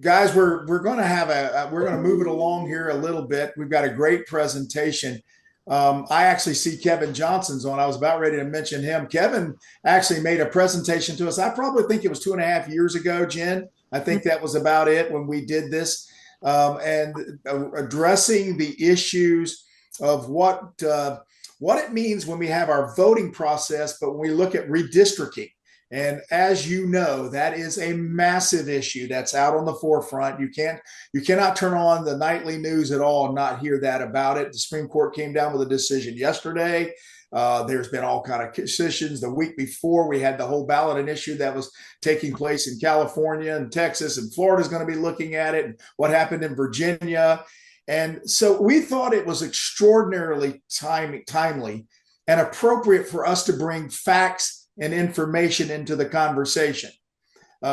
Guys, we're going to have we're going to move it along here a little bit. We've got a great presentation. I actually see Kevin Johnson's on. I was about ready to mention him. Kevin actually made a presentation to us. I probably think it was 2.5 years ago, Jen. I think that was about it when we did this, and addressing the issues of what it means when we have our voting process, but when we look at redistricting. And as you know, that is a massive issue that's out on the forefront. You cannot turn on the nightly news at all and not hear that about it. The Supreme Court came down with a decision yesterday. There's been all kind of decisions. The week before, we had the whole ballot issue that was taking place in California and Texas, and Florida is going to be looking at it. And what happened in Virginia, and so we thought it was extraordinarily timely and appropriate for us to bring facts and information into the conversation.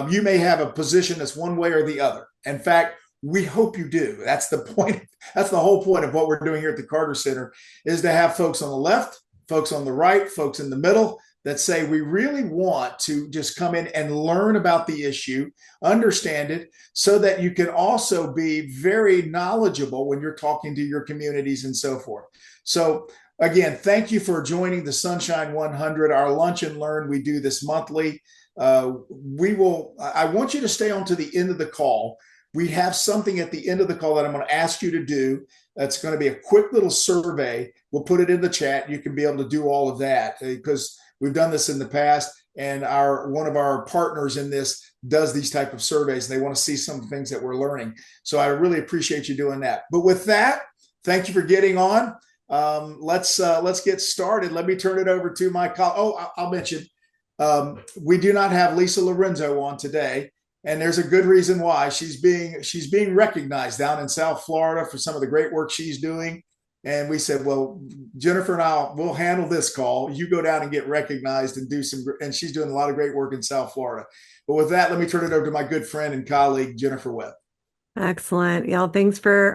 You may have a position that's one way or the other. In fact, we hope you do. That's the point. That's the whole point of what we're doing here at the Carter Center, is to have folks on the left, folks on the right, folks in the middle that say we really want to just come in and learn about the issue, understand it, so that you can also be very knowledgeable when you're talking to your communities and so forth. So again, thank you for joining the Sunshine 100, our lunch and learn. We do this monthly. I want you to stay on to the end of the call. We have something at the end of the call that I'm going to ask you to do. That's going to be a quick little survey. We'll put it in the chat. You can be able to do all of that because we've done this in the past. And one of our partners in this does these type of surveys. And they want to see some things that we're learning. So I really appreciate you doing that. But with that, thank you for getting on. Let's get started. Let me turn it over to my colleague. Oh, I'll mention we do not have Lisa Lorenzo on today, and there's a good reason why. She's being recognized down in South Florida for some of the great work she's doing. And we said, well, Jennifer and we'll handle this call. You go down and get recognized and do some. And she's doing a lot of great work in South Florida. But with that, let me turn it over to my good friend and colleague Jennifer Webb. Excellent. Y'all,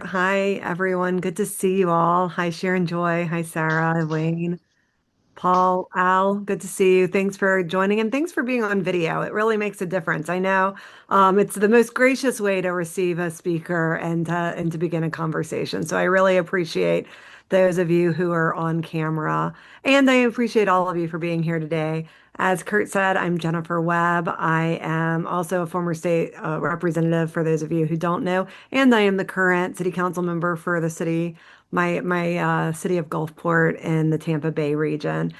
hi everyone. Good to see you all. Hi Sharon Joy. Hi Sarah, Wayne, Paul, Al. Good to see you. Thanks for joining and thanks for being on video. It really makes a difference. I know it's the most gracious way to receive a speaker and to begin a conversation. So I really appreciate those of you who are on camera, and I appreciate all of you for being here today. As Kurt said, I'm Jennifer Webb. I am also a former state representative for those of you who don't know, and I am the current city council member for the city, my city of Gulfport in the Tampa Bay region.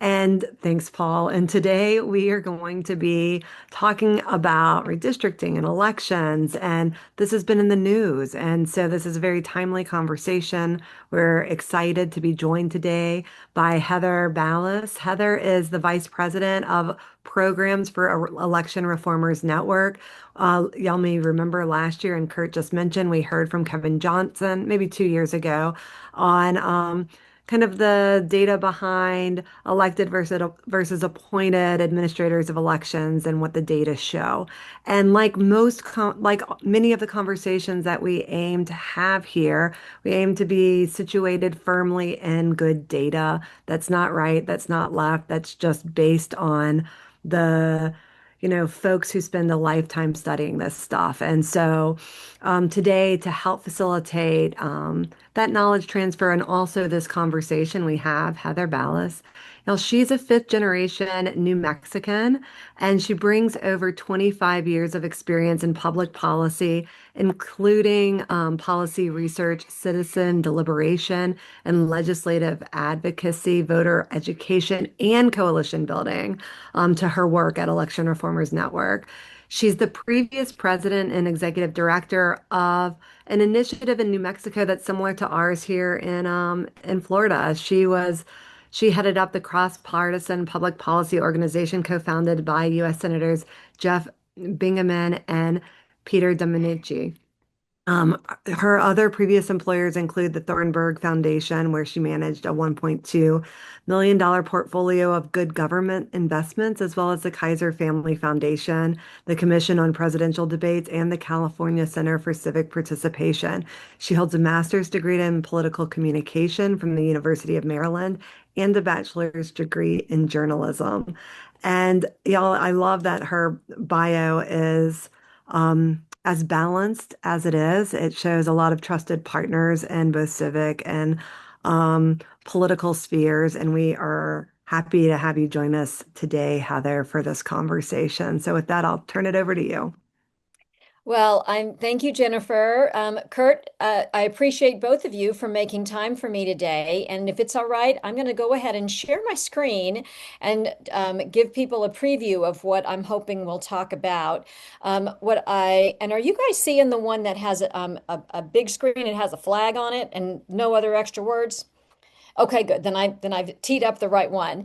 And thanks, Paul. And today we are going to be talking about redistricting and elections. And this has been in the news. And so this is a very timely conversation. We're excited to be joined today by Heather Balas. Heather is the Vice President of Programs for Election Reformers Network. Y'all may remember last year, and Kurt just mentioned, we heard from Kevin Johnson maybe 2 years ago on kind of the data behind elected versus appointed administrators of elections and what the data show. And like many of the conversations that we aim to have here, we aim to be situated firmly in good data. That's not right, that's not left, that's just based on the folks who spend a lifetime studying this stuff. And so today, to help facilitate that knowledge transfer and also this conversation, we have Heather Ballas. Now, she's a fifth generation New Mexican, and she brings over 25 years of experience in public policy, including policy research, citizen deliberation, and legislative advocacy, voter education, and coalition building to her work at Election Reformers Network. She's the previous president and executive director of an initiative in New Mexico that's similar to ours here in Florida. She headed up the cross-partisan public policy organization co-founded by U.S. Senators Jeff Bingaman and Peter Domenici. Her other previous employers include the Thornburg Foundation, where she managed a $1.2 million portfolio of good government investments, as well as the Kaiser Family Foundation, the Commission on Presidential Debates, and the California Center for Civic Participation. She holds a master's degree in political communication from the University of Maryland and a bachelor's degree in journalism. And y'all, I love that her bio is as balanced as it is. It shows a lot of trusted partners in both civic and political spheres. And we are happy to have you join us today, Heather, for this conversation. So with that, I'll turn it over to you. Well, thank you, Jennifer. Kurt, I appreciate both of you for making time for me today. And if it's all right, I'm going to go ahead and share my screen and give people a preview of what I'm hoping we'll talk about. And are you guys seeing the one that has a big screen? It has a flag on it and no other extra words? Okay, good. Then I've teed up the right one.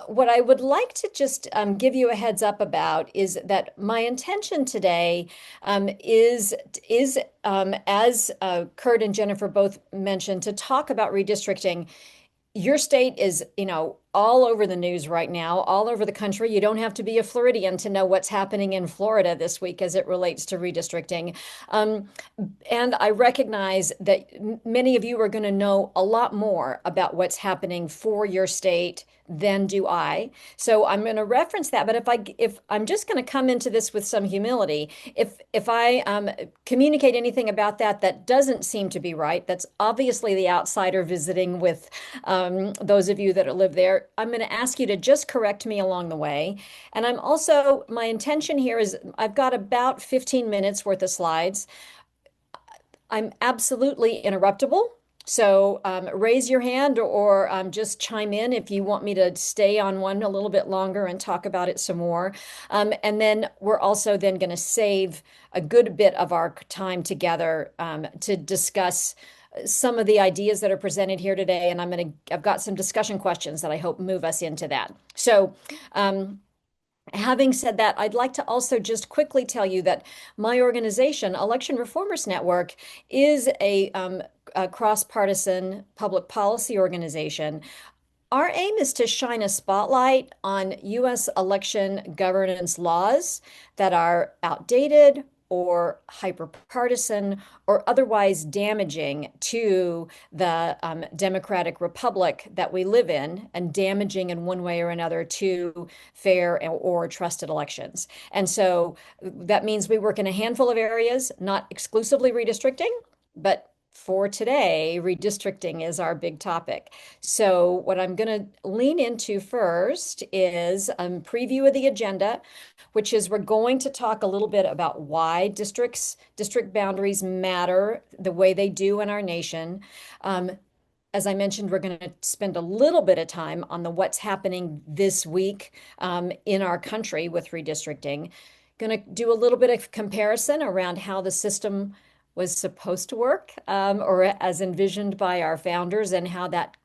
What I would like to just give you a heads up about is that my intention today is as Kurt and Jennifer both mentioned, to talk about redistricting. Your state is, all over the news right now, all over the country. You don't have to be a Floridian to know what's happening in Florida this week as it relates to redistricting. Um, and I recognize that many of you are going to know a lot more about what's happening for your state than do I. So I'm going to reference that. But if I'm just going to come into this with some humility, if I communicate anything about that doesn't seem to be right, that's obviously the outsider visiting with those of you that live there. I'm going to ask you to just correct me along the way. And my intention here is I've got about 15 minutes worth of slides. I'm absolutely interruptible. So raise your hand or just chime in if you want me to stay on one a little bit longer and talk about it some more. And then we're also then going to save a good bit of our time together to discuss some of the ideas that are presented here today. And I've got some discussion questions that I hope move us into that. So having said that, I'd like to also just quickly tell you that my organization, Election Reformers Network, is a cross-partisan public policy organization. Our aim is to shine a spotlight on U.S. election governance laws that are outdated or hyperpartisan or otherwise damaging to the democratic republic that we live in, and damaging in one way or another to fair or trusted elections. And so that means we work in a handful of areas, not exclusively redistricting, but for today, redistricting is our big topic. So what I'm going to lean into first is a preview of the agenda, which is we're going to talk a little bit about why district boundaries matter the way they do in our nation. As I mentioned, we're going to spend a little bit of time on what's happening this week in our country with redistricting. Going to do a little bit of comparison around how the system was supposed to work, or as envisioned by our founders, and how that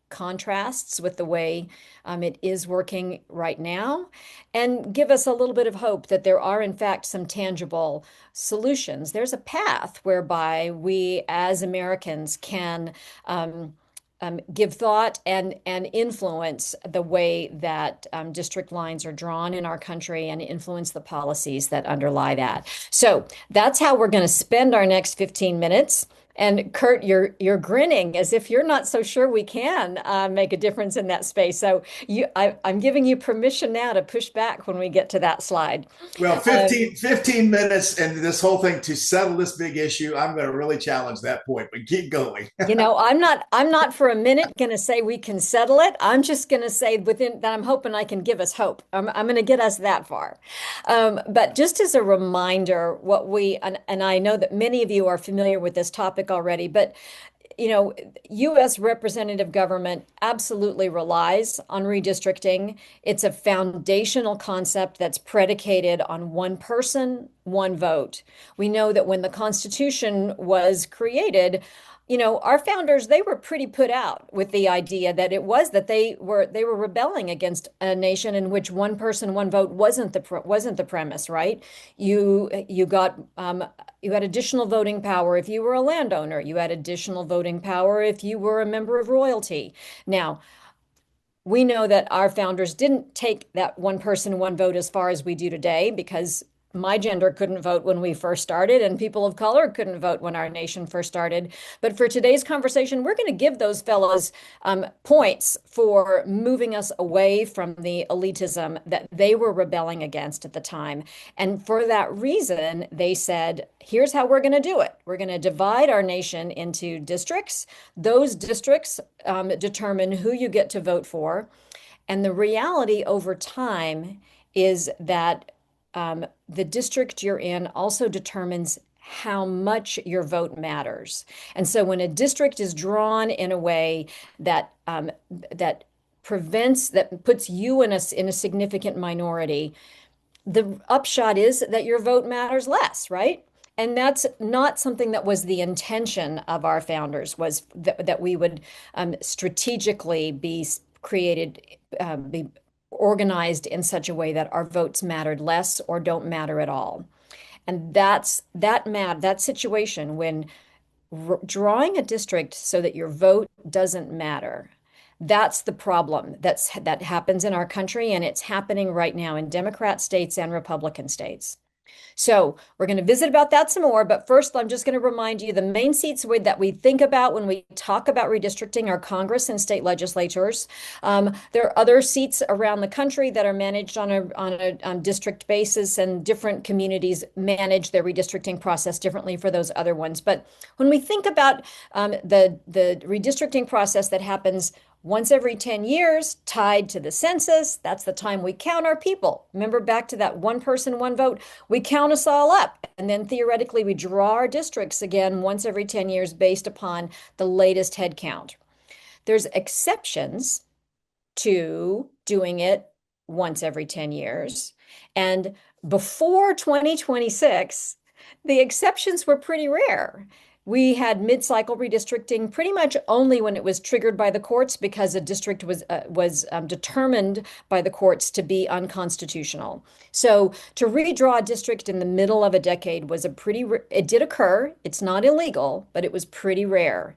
contrasts with the way it is working right now, and give us a little bit of hope that there are, in fact, some tangible solutions. There's a path whereby we as Americans can give thought and influence the way that district lines are drawn in our country and influence the policies that underlie that. So that's how we're going to spend our next 15 minutes. And Kurt, you're grinning as if you're not so sure we can make a difference in that space. So I'm giving you permission now to push back when we get to that slide. Well, 15 minutes and this whole thing to settle this big issue, I'm going to really challenge that point, but keep going. I'm not for a minute going to say we can settle it. I'm just going to say within that I'm hoping I can give us hope. I'm going to get us that far. But just as a reminder, and I know that many of you are familiar with this topic already, but U.S. representative government absolutely relies on redistricting. It's a foundational concept that's predicated on one person, one vote. We know that when the Constitution was created, our founders, they were pretty put out with the idea that they were rebelling against a nation in which one person, one vote wasn't the premise, right? You had additional voting power if you were a landowner. You had additional voting power if you were a member of royalty. Now, we know that our founders didn't take that one person, one vote as far as we do today, because my gender couldn't vote when we first started, and people of color couldn't vote when our nation first started. But for today's conversation, we're going to give those fellows points for moving us away from the elitism that they were rebelling against at the time. And for that reason, they said, here's how we're going to do it. We're going to divide our nation into districts. Those districts determine who you get to vote for. And the reality over time is that the district you're in also determines how much your vote matters. And so when a district is drawn in a way that that puts you in a significant minority, the upshot is that your vote matters less, right? And that's not something that was the intention of our founders, was that we would strategically be created, be organized in such a way that our votes mattered less or don't matter at all. And that situation when drawing a district so that your vote doesn't matter. That's the problem that happens in our country, and it's happening right now in Democrat states and Republican states. So we're going to visit about that some more, but first I'm just going to remind you the main seats that we think about when we talk about redistricting are Congress and state legislatures. There are other seats around the country that are managed on a district basis, and different communities manage their redistricting process differently for those other ones. But when we think about the redistricting process that happens once every 10 years, tied to the census, that's the time we count our people. Remember back to that one person, one vote, we count us all up. And then theoretically, we draw our districts again once every 10 years based upon the latest head count. There's exceptions to doing it once every 10 years. And before 2026, the exceptions were pretty rare. We had mid-cycle redistricting pretty much only when it was triggered by the courts, because a district was determined by the courts to be unconstitutional. So to redraw a district in the middle of a decade was it did occur. It's not illegal, but it was pretty rare.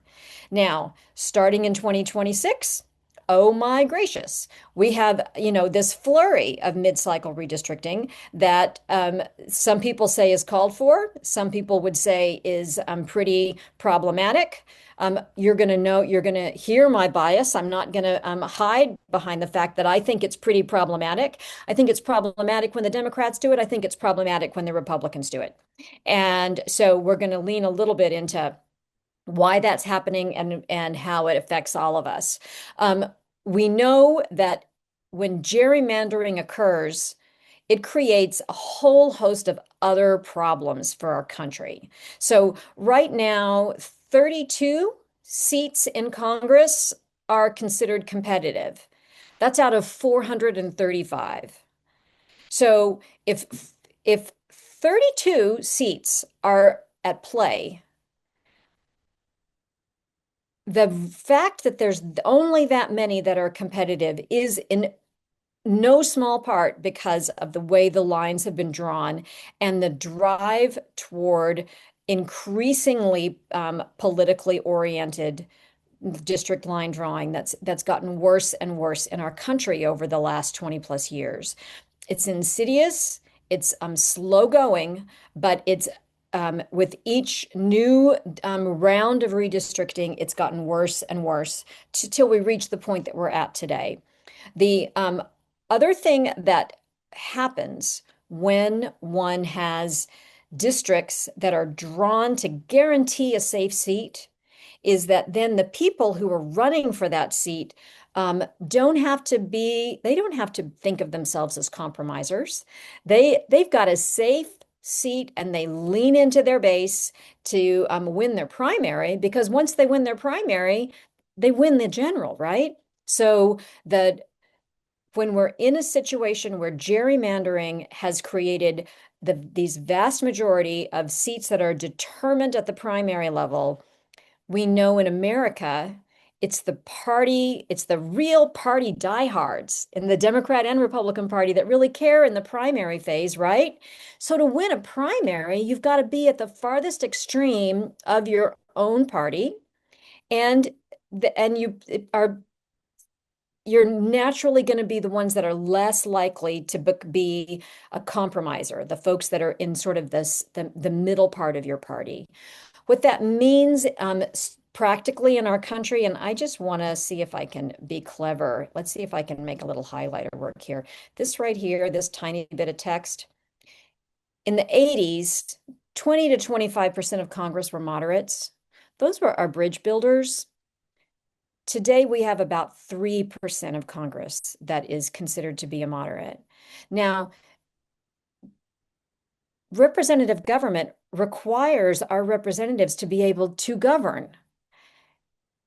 Now, starting in 2026, oh my gracious, we have, this flurry of mid-cycle redistricting that some people say is called for. Some people would say is pretty problematic. You're going to hear my bias. I'm not going to hide behind the fact that I think it's pretty problematic. I think it's problematic when the Democrats do it. I think it's problematic when the Republicans do it. And so we're going to lean a little bit into why that's happening and how it affects all of us. We know that when gerrymandering occurs, it creates a whole host of other problems for our country. So right now, 32 seats in Congress are considered competitive. That's out of 435. So if 32 seats are at play, the fact that there's only that many that are competitive is in no small part because of the way the lines have been drawn and the drive toward increasingly politically oriented district line drawing that's gotten worse and worse in our country over the last 20 plus years. It's insidious, it's slow going, but it's with each new round of redistricting, it's gotten worse and worse till we reach the point that we're at today. The other thing that happens when one has districts that are drawn to guarantee a safe seat is that then the people who are running for that seat don't have to think of themselves as compromisers. They've got a safe seat and they lean into their base to win their primary, because once they win their primary, they win the general, right? So when we're in a situation where gerrymandering has created these vast majority of seats that are determined at the primary level, we know in America, it's the real party diehards in the Democrat and Republican Party that really care in the primary phase, right? So to win a primary, you've got to be at the farthest extreme of your own party, and you're naturally going to be the ones that are less likely to be a compromiser, the folks that are in sort of the middle part of your party. What that means practically in our country, and I just want to see if I can be clever. Let's see if I can make a little highlighter work here. This right here, this tiny bit of text. In the 80s, 20 to 25% of Congress were moderates. Those were our bridge builders. Today, we have about 3% of Congress that is considered to be a moderate. Now, representative government requires our representatives to be able to govern.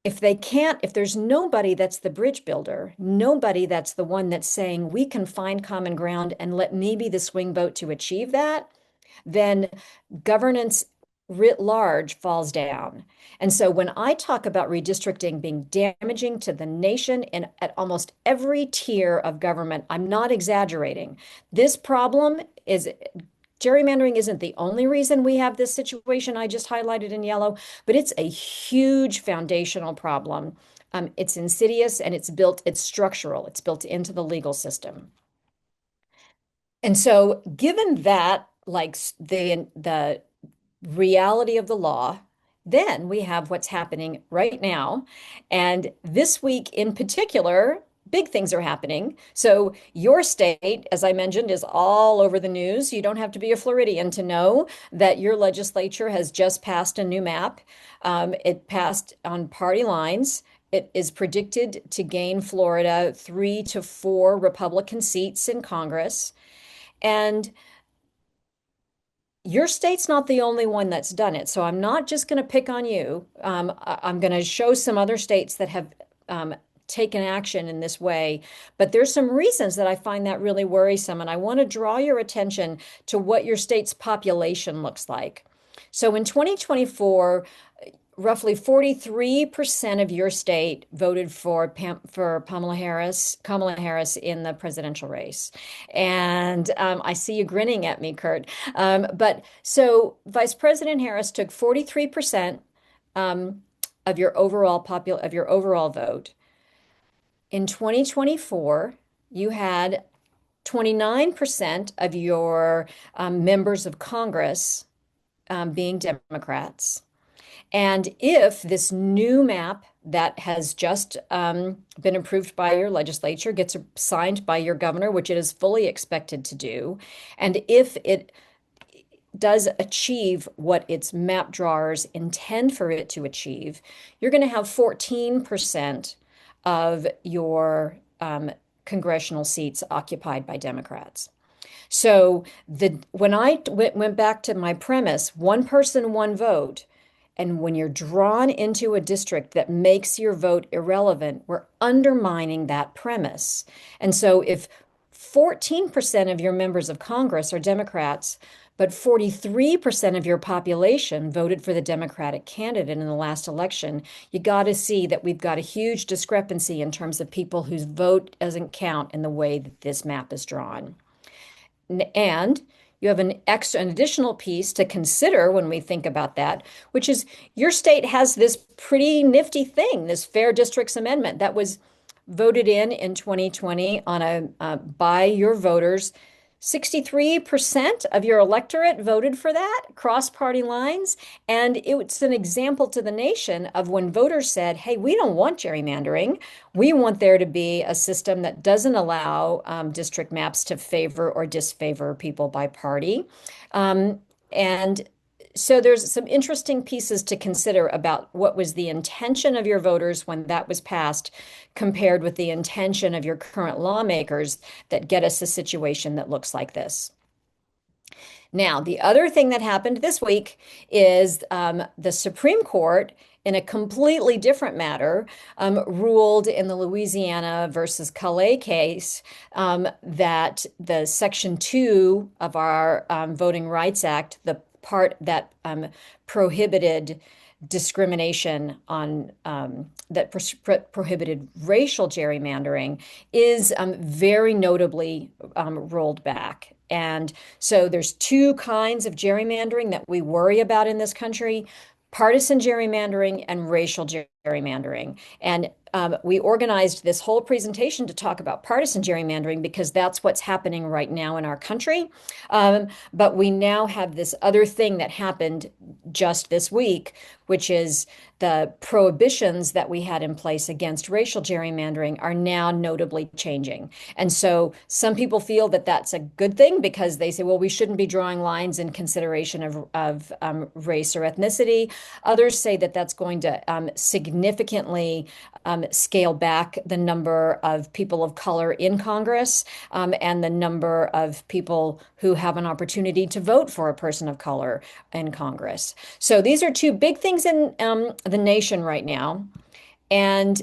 If they can't, if there's nobody that's the bridge builder, nobody that's the one that's saying we can find common ground and let me be the swing vote to achieve that, then governance writ large falls down. And so when I talk about redistricting being damaging to the nation and at almost every tier of government, I'm not exaggerating. This problem is gerrymandering isn't the only reason we have this situation I just highlighted in yellow, but it's a huge foundational problem. It's insidious and it's structural, it's built into the legal system. And so given that, like the reality of the law, then we have what's happening right now. And this week in particular, big things are happening. So your state, as I mentioned, is all over the news. You don't have to be a Floridian to know that your legislature has just passed a new map. It passed on party lines. It is predicted to gain Florida 3 to 4 Republican seats in Congress. And your state's not the only one that's done it. So I'm not just going to pick on you. I'm going to show some other states that have taken action in this way. But there's some reasons that I find that really worrisome. And I want to draw your attention to what your state's population looks like. So in 2024, roughly 43% of your state voted for Kamala Harris in the presidential race. And I see you grinning at me, Kurt. But so Vice President Harris took 43% of your overall vote. In 2024, you had 29% of your members of Congress being Democrats. And if this new map that has just been approved by your legislature gets signed by your governor, which it is fully expected to do, and if it does achieve what its map drawers intend for it to achieve, you're going to have 14% of your congressional seats occupied by Democrats. So when I went back to my premise, one person, one vote, and when you're drawn into a district that makes your vote irrelevant, we're undermining that premise. And so if 14% of your members of Congress are Democrats, but 43% of your population voted for the Democratic candidate in the last election, you got to see that we've got a huge discrepancy in terms of people whose vote doesn't count in the way that this map is drawn. And you have an additional piece to consider when we think about that, which is your state has this pretty nifty thing, this Fair Districts Amendment that was voted in 2020 on by your voters. 63% of your electorate voted for that, cross-party lines. And it's an example to the nation of when voters said, hey, we don't want gerrymandering. We want there to be a system that doesn't allow district maps to favor or disfavor people by party. And so there's some interesting pieces to consider about what was the intention of your voters when that was passed compared with the intention of your current lawmakers that get us a situation that looks like this. Now, the other thing that happened this week is the Supreme Court, in a completely different matter, ruled in the Louisiana versus Calais case that the Section 2 of our Voting Rights Act, the part that prohibited discrimination on prohibited racial gerrymandering is very notably rolled back. And so there's two kinds of gerrymandering that we worry about in this country: partisan gerrymandering and racial gerrymandering. And we organized this whole presentation to talk about partisan gerrymandering because that's what's happening right now in our country. But we now have this other thing that happened just this week, which is the prohibitions that we had in place against racial gerrymandering are now notably changing. And so some people feel that that's a good thing because they say, well, we shouldn't be drawing lines in consideration of race or ethnicity. Others say that that's going to significantly scale back the number of people of color in Congress and the number of people who have an opportunity to vote for a person of color in Congress. So these are two big things in the nation right now. And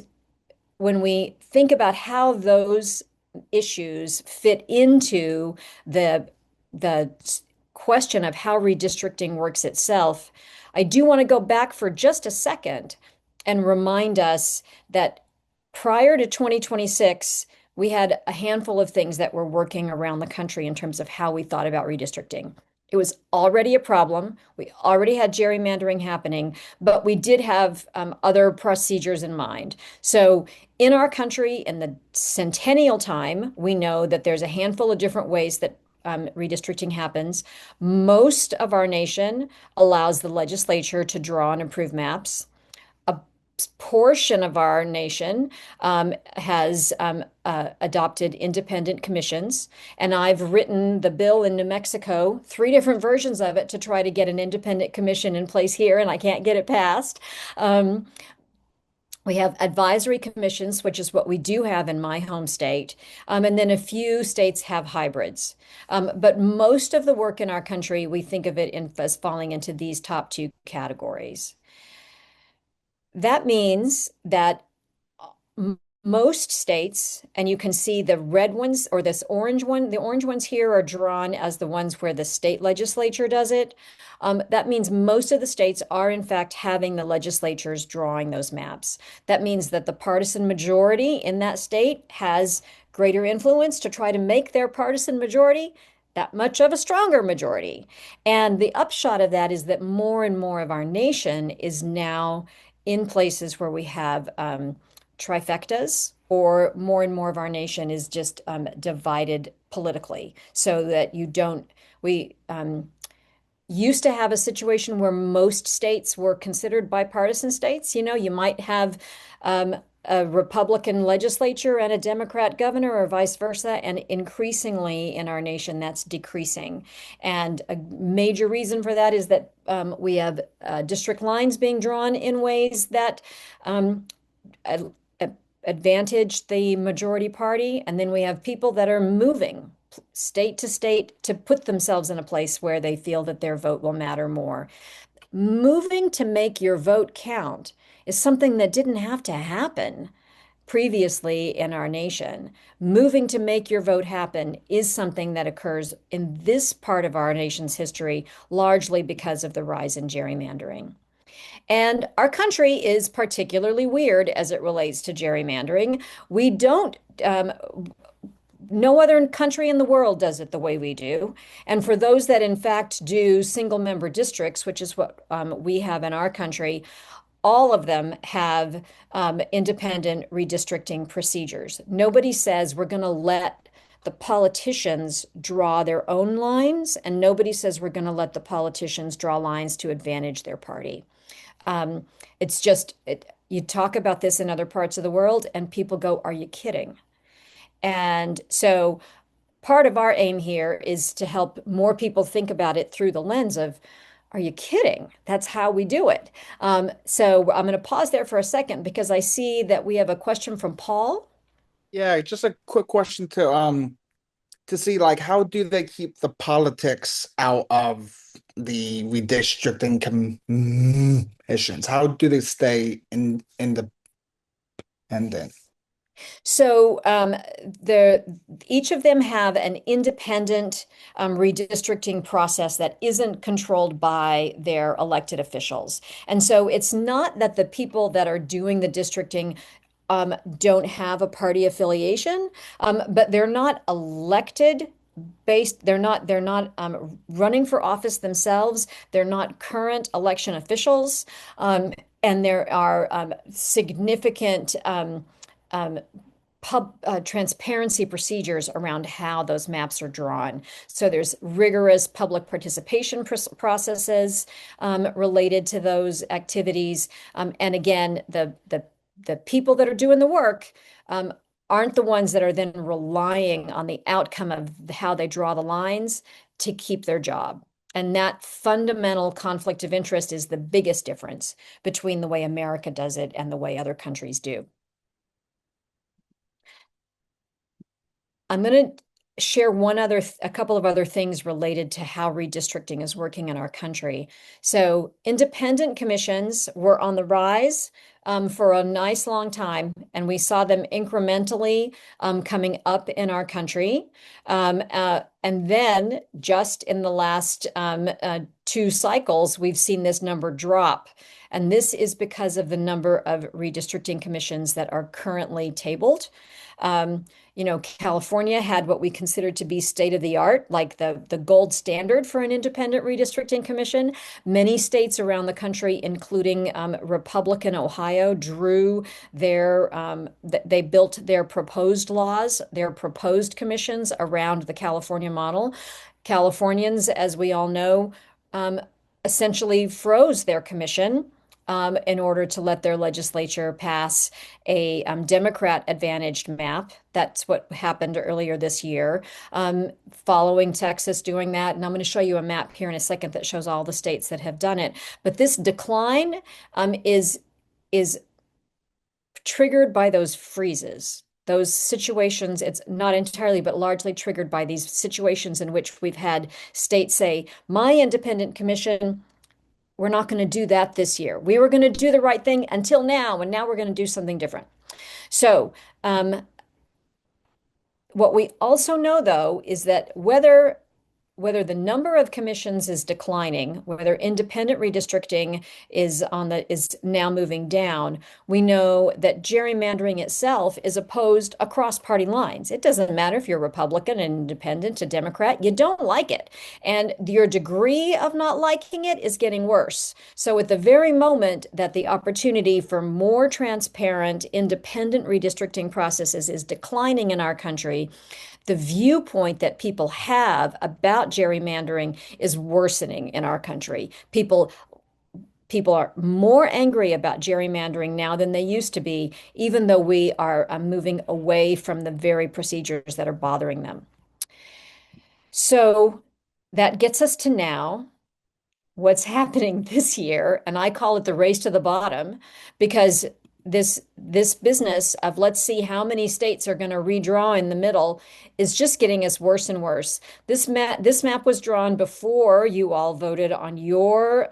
when we think about how those issues fit into the question of how redistricting works itself, I do want to go back for just a second and remind us that prior to 2026, we had a handful of things that were working around the country in terms of how we thought about redistricting. It was already a problem. We already had gerrymandering happening, but we did have other procedures in mind. So in our country, in the centennial time, we know that there's a handful of different ways that redistricting happens. Most of our nation allows the legislature to draw and approve maps. A portion of our nation has adopted independent commissions. And I've written the bill in New Mexico, three different versions of it to try to get an independent commission in place here, and I can't get it passed. We have advisory commissions, which is what we do have in my home state. And then a few states have hybrids. But most of the work in our country, we think of it as falling into these top two categories. That means that most states, and you can see the red ones or this orange one, the orange ones here are drawn as the ones where the state legislature does it. That means most of the states are in fact having the legislatures drawing those maps. That means that the partisan majority in that state has greater influence to try to make their partisan majority that much of a stronger majority. And the upshot of that is that more and more of our nation is now in places where we have trifectas, or more and more of our nation is just divided politically, so that we used to have a situation where most states were considered bipartisan states. You know, you might have a Republican legislature and a Democrat governor, or vice versa. And increasingly in our nation, that's decreasing. And a major reason for that is that we have district lines being drawn in ways that advantage the majority party. And then we have people that are moving state to state to put themselves in a place where they feel that their vote will matter more. Moving to make your vote count is something that didn't have to happen previously in our nation. Moving to make your vote happen is something that occurs in this part of our nation's history, largely because of the rise in gerrymandering. And our country is particularly weird as it relates to gerrymandering. We don't, no other country in the world does it the way we do. And for those that in fact do single member districts, which is what we have in our country, all of them have independent redistricting procedures. Nobody says we're going to let the politicians draw their own lines, and nobody says we're going to let the politicians draw lines to advantage their party. It's just, you talk about this in other parts of the world, and people go, "Are you kidding?" And so part of our aim here is to help more people think about it through the lens of, "Are you kidding? That's how we do it." So I'm going to pause there for a second because I see that we have a question from Paul. Yeah, just a quick question to see like how do they keep the politics out of the redistricting commissions? How do they stay independent? So each of them have an independent redistricting process that isn't controlled by their elected officials. And so it's not that the people that are doing the districting don't have a party affiliation, but they're not elected based, they're not running for office themselves. They're not current election officials. and there are significant um, transparency procedures around how those maps are drawn. So there's rigorous public participation processes related to those activities. And again, the people that are doing the work aren't the ones that are then relying on the outcome of how they draw the lines to keep their job. And that fundamental conflict of interest is the biggest difference between the way America does it and the way other countries do. I'm going to share a couple of other things related to how redistricting is working in our country. So independent commissions were on the rise for a nice long time, and we saw them incrementally coming up in our country. And then just in the last two cycles, we've seen this number drop. And this is because of the number of redistricting commissions that are currently tabled. California had what we considered to be state of the art, like the gold standard for an independent redistricting commission. Many states around the country, including Republican Ohio, they built their proposed laws, their proposed commissions around the California model. Californians, as we all know, essentially froze their commission in order to let their legislature pass a Democrat advantaged map. That's what happened earlier this year, following Texas doing that. And I'm going to show you a map here in a second that shows all the states that have done it. But this decline is triggered by those freezes. Those situations, it's not entirely, but largely triggered by these situations in which we've had states say, my independent commission, we're not going to do that this year. We were going to do the right thing until now, and now we're going to do something different. So what we also know, though, is that whether the number of commissions is declining, whether independent redistricting is now moving down, we know that gerrymandering itself is opposed across party lines. It doesn't matter if you're Republican, an independent, a Democrat, you don't like it. And your degree of not liking it is getting worse. So at the very moment that the opportunity for more transparent, independent redistricting processes is declining in our country, the viewpoint that people have about gerrymandering is worsening in our country. People are more angry about gerrymandering now than they used to be, even though we are moving away from the very procedures that are bothering them. So that gets us to now. What's happening this year, and I call it the race to the bottom, because this business of let's see how many states are going to redraw in the middle is just getting us worse and worse. This map was drawn before you all voted on your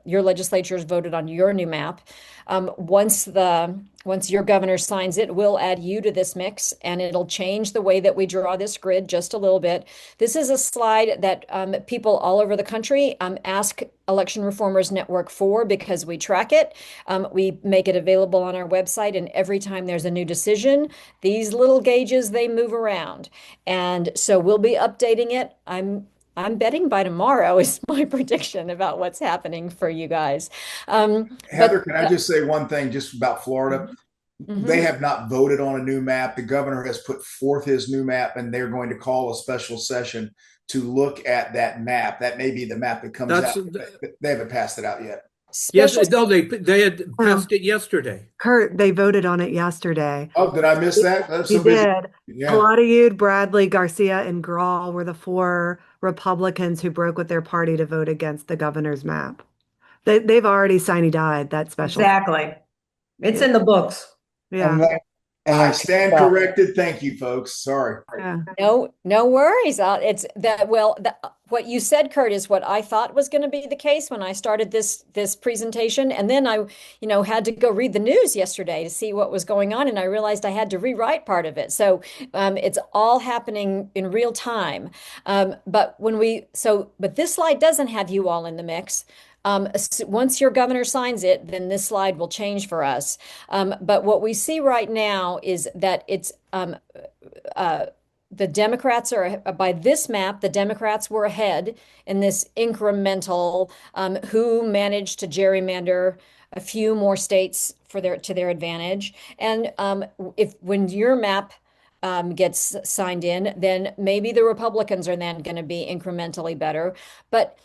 legislatures voted on your new map. Once your governor signs it, we'll add you to this mix, and it'll change the way that we draw this grid just a little bit. This is a slide that people all over the country ask Election Reformers Network for because we track it. We make it available on our website, and every time there's a new decision, these little gauges, they move around. And so we'll be updating it. I'm betting by tomorrow is my prediction about what's happening for you guys. Heather, can I just say one thing just about Florida? Mm-hmm. They have not voted on a new map. The governor has put forth his new map, and they're going to call a special session to look at that map. That may be the map that comes out. They haven't passed it out yet. Yes, no, they had passed it yesterday. Kurt, they voted on it yesterday. Oh, did I miss that? They did. Yeah. Palatayud, Bradley, Garcia, and Grawl were the four Republicans who broke with their party to vote against the governor's map. They've already sine-died that special. Exactly. It's in the books. Yeah. And I stand corrected. Thank you, folks. Sorry. Yeah. No worries. It's that. Well, what you said, Kurt, is what I thought was going to be the case when I started this presentation, and then I, had to go read the news yesterday to see what was going on, and I realized I had to rewrite part of it. So it's all happening in real time. But this slide doesn't have you all in the mix. Once your governor signs it, then this slide will change for us. But what we see right now is that it's the Democrats are, by this map, the Democrats were ahead in this incremental, who managed to gerrymander a few more states for their advantage. And if when your map gets signed in, then maybe the Republicans are then going to be incrementally better. But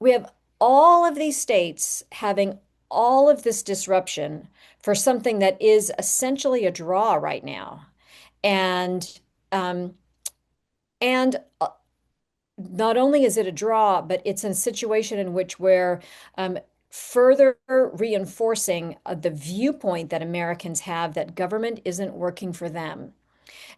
we have all of these states having all of this disruption for something that is essentially a draw right now. And um, and not only is it a draw, but it's a situation in which we're further reinforcing the viewpoint that Americans have that government isn't working for them.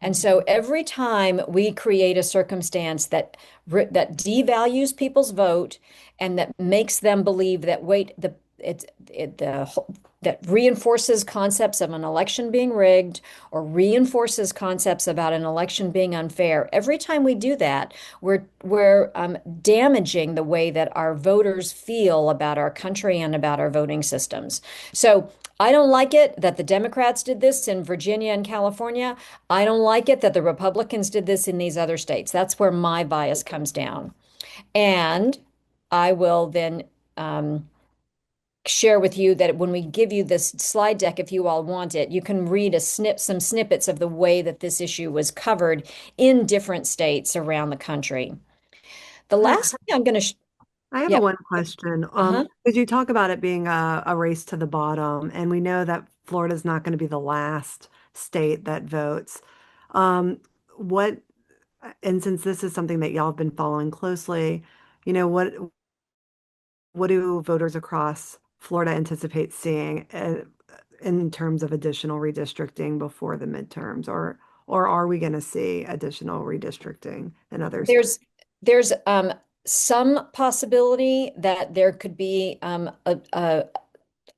And so every time we create a circumstance that devalues people's vote and that makes them believe that wait, that reinforces concepts of an election being rigged or reinforces concepts about an election being unfair. Every time we do that, we're damaging the way that our voters feel about our country and about our voting systems. So I don't like it that the Democrats did this in Virginia and California. I don't like it that the Republicans did this in these other states. That's where my bias comes down. And I will then share with you that when we give you this slide deck, if you all want it, you can read some snippets of the way that this issue was covered in different states around the country. The last thing I'm going to, I have yeah, a one question. Because you talk about it being a race to the bottom, and we know that Florida's not going to be the last state that votes. Um, what, and since this is something that y'all have been following closely, you know, what do voters across Florida anticipate seeing in terms of additional redistricting before the midterms, or are we going to see additional redistricting in other states? there's some possibility that there could be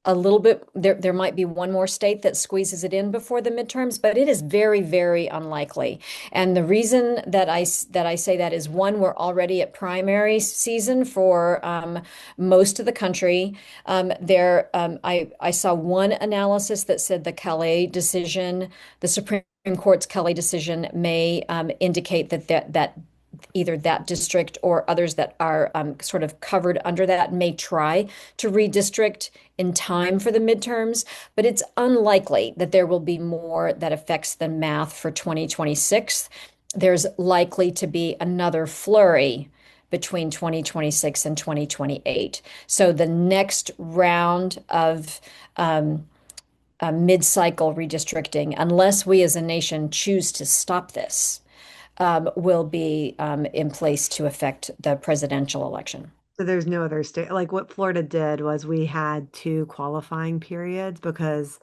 a little bit there might be one more state that squeezes it in before the midterms, but it is very, very unlikely. And the reason that I say that is one, we're already at primary season for most of the country. I saw one analysis that said the Supreme Court's Kelly decision may indicate that either that district or others that are sort of covered under that may try to redistrict in time for the midterms, but it's unlikely that there will be more that affects the math for 2026. There's likely to be another flurry between 2026 and 2028. So the next round of mid-cycle redistricting, unless we as a nation choose to stop this, will be in place to affect the presidential election. So there's no other state, like what Florida did was we had two qualifying periods because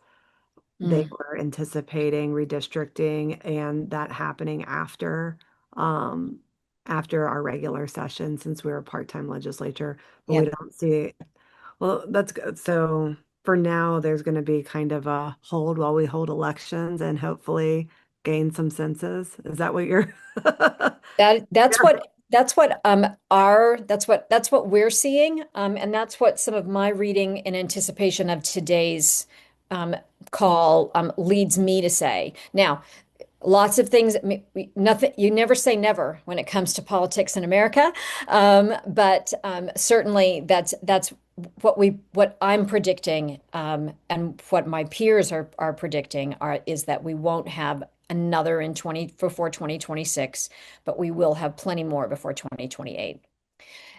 they Mm, were anticipating redistricting and that happening um, after our regular session since we're a part-time legislature, but we yeah. don't see, well, that's good. So for now, there's going to be kind of a hold while we hold elections and hopefully gain some census. Is that what you're? That's what we're seeing, and that's what some of my reading in anticipation of today's um, call leads me to say. Now, lots of things, nothing, you never say never when it comes to politics in America. But certainly that's what I'm predicting, and what my peers are predicting is that we won't have another before 2026, but we will have plenty more before 2028.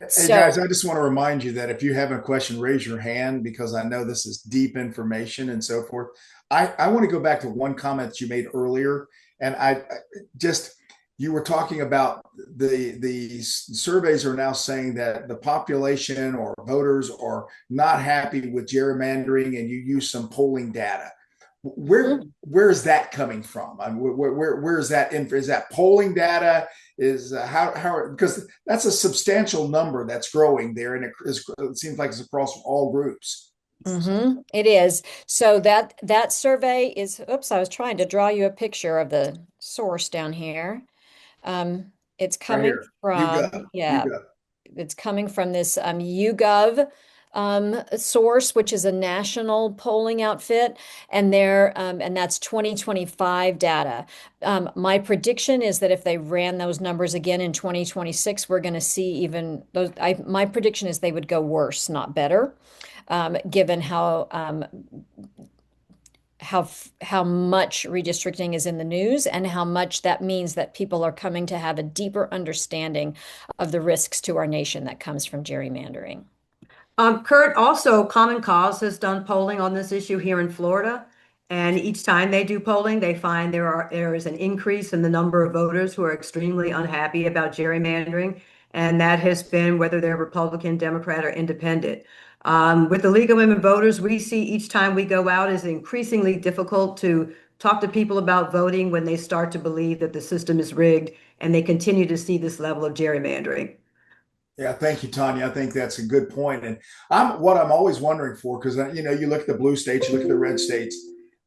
Hey guys, So I just want to remind you that if you have a question, raise your hand because I know this is deep information and so forth. I want to go back to one comment that you made earlier, and I just you were talking about the surveys are now saying that the population or voters are not happy with gerrymandering, and you use some polling data. Where is that coming from? I mean, where is that? Is that polling data? Is how because that's a substantial number that's growing there, and it seems like it's across all groups. it is. So that survey is, oops, I was trying to draw you a picture of the source down here. It's Right coming here, you from, go, you yeah, go. it's coming from this YouGov source, which is a national polling outfit, and that's 2025 data. My prediction is that if they ran those numbers again in 2026, we're going to see even those. My prediction is they would go worse, not better, given how much redistricting is in the news and how much that means that people are coming to have a deeper understanding of the risks to our nation that comes from gerrymandering. Kurt, also Common Cause has done polling on this issue here in Florida. And each time they do polling, they find there is an increase in the number of voters who are extremely unhappy about gerrymandering. And that has been whether they're Republican, Democrat, or independent. With the League of Women Voters, we see each time we go out is increasingly difficult to talk to people about voting when they start to believe that the system is rigged and they continue to see this level of gerrymandering. Yeah, thank you, Tanya. I think that's a good point. And I'm always wondering for, because you look at the blue states, you look at the red states,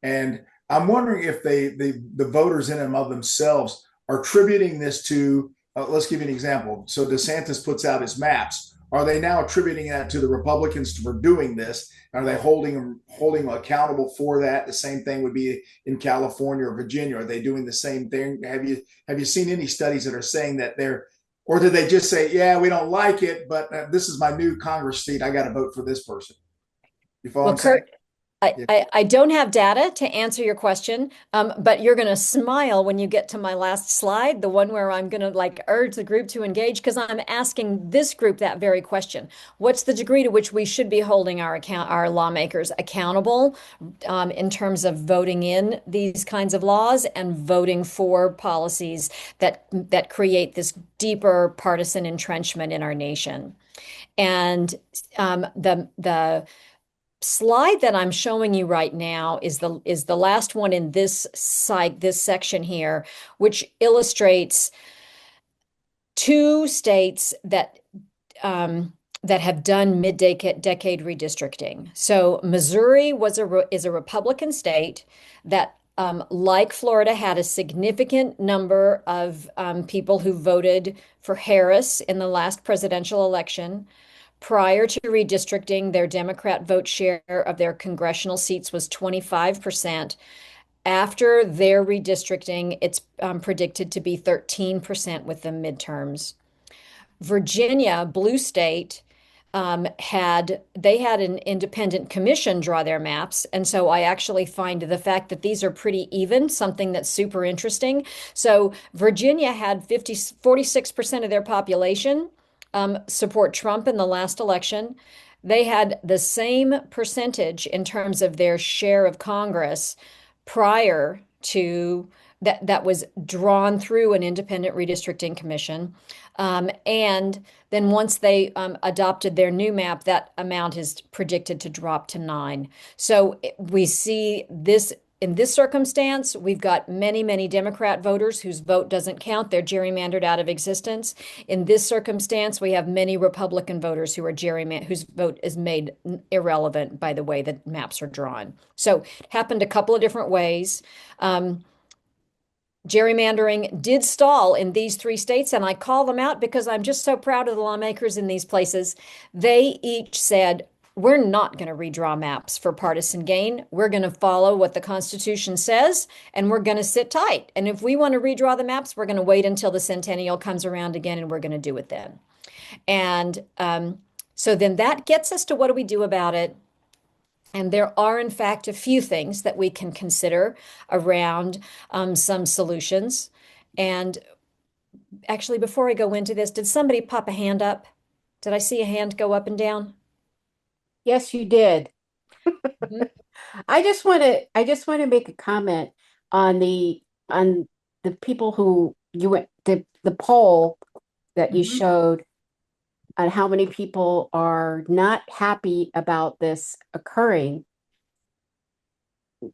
and I'm wondering if the voters in and of themselves are attributing this to. Let's give you an example. So DeSantis puts out his maps. Are they now attributing that to the Republicans for doing this? Are they holding them accountable for that? The same thing would be in California or Virginia. Are they doing the same thing? Have you seen any studies that are saying that they're, or did they just say, yeah, we don't like it, but this is my new Congress seat. I got to vote for this person. You follow what I'm saying? Kurt, I don't have data to answer your question, but you're going to smile when you get to my last slide, the one where I'm going to urge the group to engage, because I'm asking this group that very question. What's the degree to which we should be holding our lawmakers accountable in terms of voting in these kinds of laws and voting for policies that create this deeper partisan entrenchment in our nation? And the slide that I'm showing you right now is the last one in this section here, which illustrates two states that have done mid-decade redistricting. So Missouri is a Republican state that, like Florida, had a significant number of people who voted for Harris in the last presidential election. Prior to redistricting, their Democrat vote share of their congressional seats was 25%. After their redistricting, it's predicted to be 13% with the midterms. Virginia, blue state, had an independent commission draw their maps. And so I actually find the fact that these are pretty even something that's super interesting. So Virginia had 46% of their population support Trump in the last election. They had the same percentage in terms of their share of Congress prior to that was drawn through an independent redistricting commission. And then once they adopted their new map, that amount is predicted to drop to 9. So we see this. In this circumstance, we've got many, many Democrat voters whose vote doesn't count. They're gerrymandered out of existence. In this circumstance, we have many Republican voters who are whose vote is made irrelevant by the way that maps are drawn. So it happened a couple of different ways. Gerrymandering did stall in these three states, and I call them out because I'm just so proud of the lawmakers in these places. They each said, we're not going to redraw maps for partisan gain. We're going to follow what the Constitution says, and we're going to sit tight. And if we want to redraw the maps, we're going to wait until the centennial comes around again, and we're going to do it then. And so then that gets us to what do we do about it? And there are, in fact, a few things that we can consider around some solutions. And actually, before I go into this, did somebody pop a hand up? Did I see a hand go up and down? Yes, you did. Mhm. I just want to make a comment on the people who you went the poll that you showed on how many people are not happy about this occurring.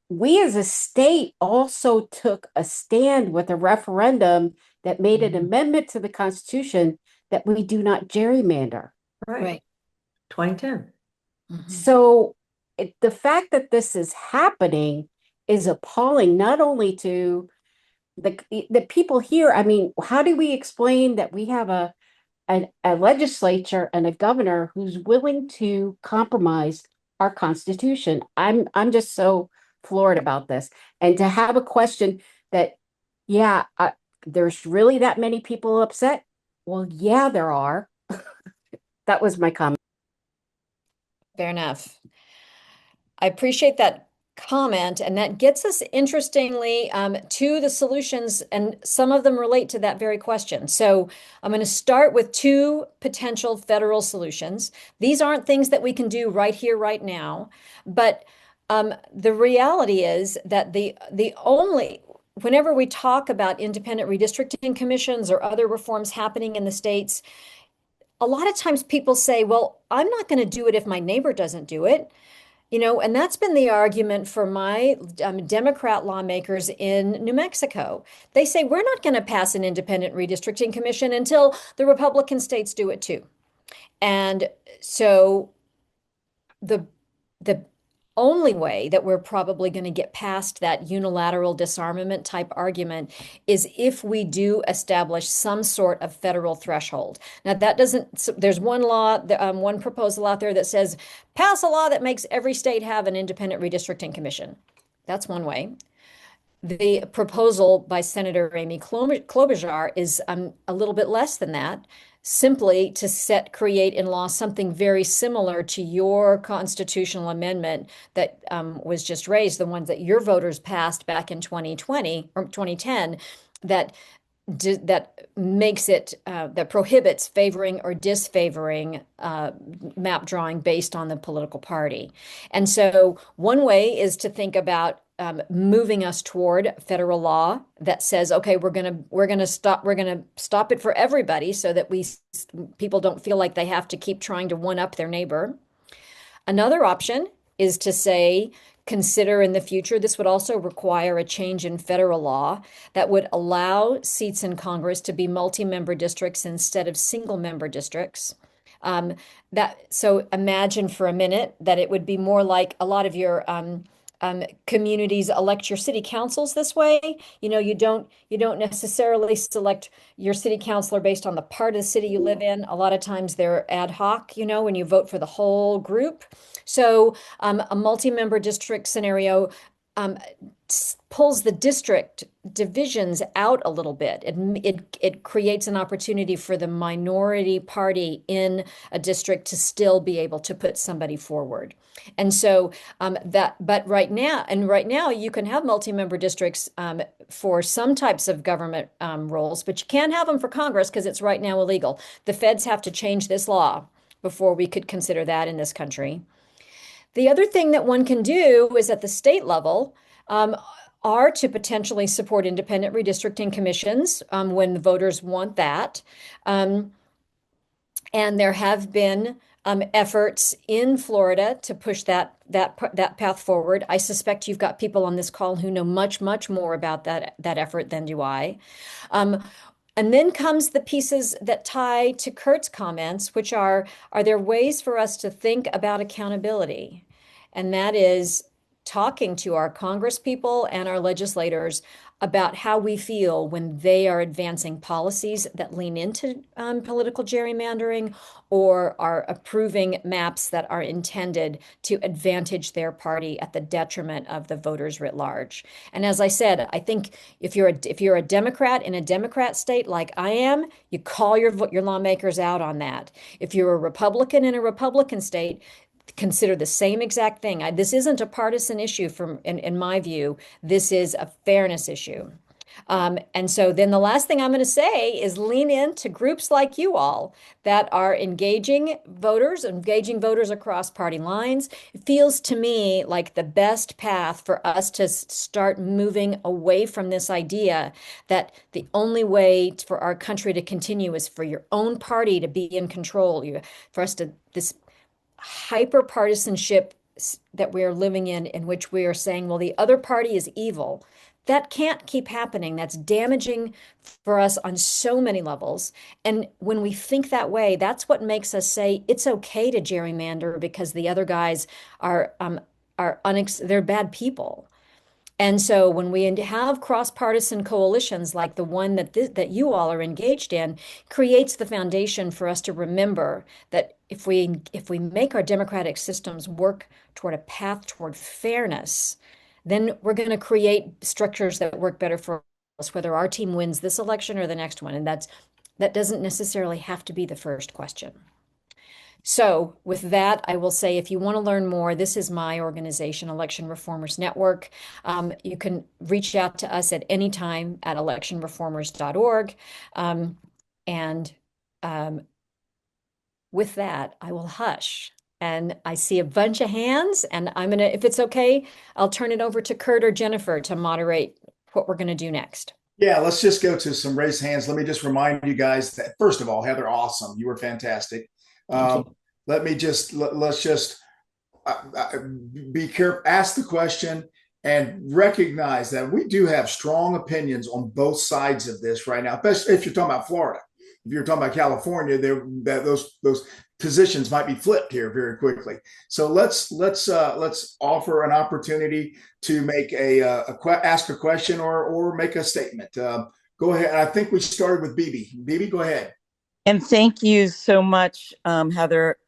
We as a state also took a stand with a referendum that made an amendment to the Constitution that we do not gerrymander. Right. 2010. So the fact that this is happening is appalling, not only to the people here. I mean, how do we explain that we have a a legislature and a governor who's willing to compromise our Constitution. I'm just so floored about this. And to have a question that, yeah, there's really that many people upset? Well, yeah, there are. That was my comment. Fair enough. I appreciate that comment, and that gets us interestingly to the solutions, and some of them relate to that very question. So I'm going to start with two potential federal solutions. These aren't things that we can do right here, right now, but the reality is that the only whenever we talk about independent redistricting commissions or other reforms happening in the states, a lot of times people say, well, I'm not going to do it if my neighbor doesn't do it. And that's been the argument for my Democrat lawmakers in New Mexico. They say we're not going to pass an independent redistricting commission until the Republican states do it too. And so the the only way that we're probably going to get past that unilateral disarmament type argument is if we do establish some sort of federal threshold. Now, that doesn't, there's one law, one proposal out there that says pass a law that makes every state have an independent redistricting commission. That's one way. The proposal by Senator Amy Klobuchar is a little bit less than that, simply to create in law something very similar to your constitutional amendment that was just raised, the ones that your voters passed back in 2020 or 2010, that makes it that prohibits favoring or disfavoring map drawing based on the political party. And so one way is to think about moving us toward federal law that says, okay, we're gonna stop it for everybody, so that people don't feel like they have to keep trying to one up their neighbor. Another option is to say, consider in the future, this would also require a change in federal law that would allow seats in Congress to be multi-member districts instead of single-member districts. So imagine for a minute that it would be more like a lot of your communities elect your city councils this way. You don't necessarily select your city councilor based on the part of the city you live in. A lot of times they're ad hoc, when you vote for the whole group. So a multi-member district scenario pulls the district divisions out a little bit. It creates an opportunity for the minority party in a district to still be able to put somebody forward. And so but right now you can have multi-member districts for some types of government roles, but you can't have them for Congress because it's right now illegal. The feds have to change this law before we could consider that in this country. The other thing that one can do is at the state level, are to potentially support independent redistricting commissions when the voters want that. And there have been efforts in Florida to push that path forward. I suspect you've got people on this call who know much, much more about that effort than do I. And then comes the pieces that tie to Kurt's comments, which are there ways for us to think about accountability? And that is talking to our Congress people and our legislators about how we feel when they are advancing policies that lean into political gerrymandering or are approving maps that are intended to advantage their party at the detriment of the voters writ large. And as I said, I think if you're a Democrat in a Democrat state like I am, you call your lawmakers out on that. If you're a Republican in a Republican state, consider the same exact thing. This isn't a partisan issue in my view. This is a fairness issue. And so then the last thing I'm going to say is lean into groups like you all that are engaging voters across party lines. It feels to me like the best path for us to start moving away from this idea that the only way for our country to continue is for your own party to be in control. For us to, this hyper partisanship that we are living in which we are saying, well, the other party is evil. That can't keep happening. That's damaging for us on so many levels. And when we think that way, that's what makes us say it's okay to gerrymander because the other guys are they're bad people. And so when we have cross-partisan coalitions like the one that you all are engaged in, creates the foundation for us to remember that if we make our democratic systems work toward a path toward fairness, then we're going to create structures that work better for us, whether our team wins this election or the next one. And that doesn't necessarily have to be the first question. So, with that, I will say if you want to learn more, this is my organization, Election Reformers Network. You can reach out to us at any time at electionreformers.org. And with that, I will hush. And I see a bunch of hands, and if it's okay, I'll turn it over to Kurt or Jennifer to moderate what we're going to do next. Yeah, let's just go to some raised hands. Let me just remind you guys that, first of all, Heather, awesome. You were fantastic. Let's just be careful, ask the question, and recognize that we do have strong opinions on both sides of this right now, especially if you're talking about Florida. If you're talking about California, those positions might be flipped here very quickly. So let's offer an opportunity to make ask a question or make a statement. Go ahead. I think we started with Bibi. Bibi, go ahead. And thank you so much, Heather.